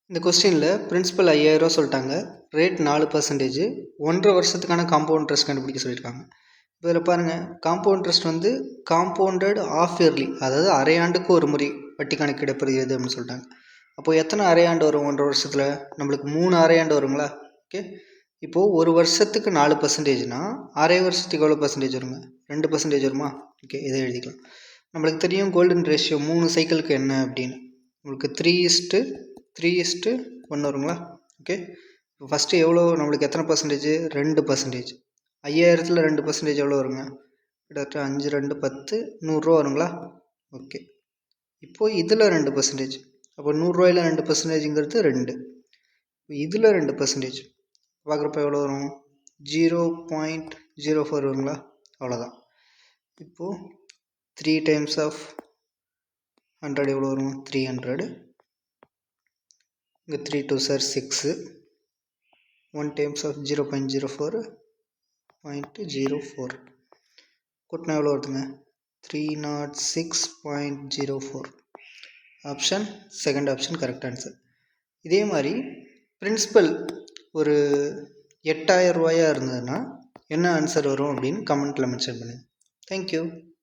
இந்த கொஸ்டினில் பிரின்சிபல் 5000 சொல்லிட்டாங்க, ரேட் 4%, 1.5 வருஷத்துக்கான காம்பவுண்ட் இன்ட்ரெஸ்ட் கண்டுபிடிக்க சொல்லியிருக்காங்க. இப்போ இதில் பாருங்கள், காம்பவுண்ட் இன்ட்ரெஸ்ட் வந்து காம்பவுண்டட் ஆஃப் இயர்லி, அதாவது அரையாண்டுக்கு ஒரு முறை வட்டி கணக்கிடப்படுகிறது அப்படின்னு சொல்லிட்டாங்க. அப்போது எத்தனை அரையாண்டு வரும் 1.5 வருஷத்தில்? நம்மளுக்கு 3 அரையாண்டு வருங்களா? ஓகே, இப்போது ஒரு வருஷத்துக்கு 4%னா அரை வருஷத்துக்கு எவ்வளோ பர்சன்டேஜ் வருங்க? 2% வருமா? ஓகே, இதை எழுதிக்கலாம். நம்மளுக்கு தெரியும் கோல்டன் ரேஷியோ 3 சைக்கிளுக்கு என்ன அப்படின்னு. உங்களுக்கு 3:1 வருங்களா? ஓகே, இப்போ ஃபஸ்ட்டு எவ்வளோ நம்மளுக்கு எத்தனை பர்சன்டேஜ்? 2%. 5000ல் 2% எவ்வளோ வருங்க? கிட்டத்தட்ட 5 2 10, 100 வருங்களா? ஓகே, இப்போது இதில் 2%, அப்போ 100 2%ங்கிறது 2. இதில் 2% பார்க்குறப்ப எவ்வளோ வரும்? 0.04 வருங்களா? அவ்வளோதான். இப்போது 3 டைம்ஸ் ஆஃப் 100 எவ்வளோ வரும்? 300. இங்கே 3 2s are 6. 1 டைம்ஸ் ஆஃப் 0.04 0.04 கூட்டினா எவ்வளோ வருதுங்க? 306.04. Option second option correct answer. இதே மாதிரி பிரின்சிபல் ஒரு 8000 ரூபாயாக இருந்ததுன்னா என்ன ஆன்சர் வரும் அப்படின்னு கமெண்ட்டில் மென்ஷன் பண்ணுங்கள். தேங்க்யூ.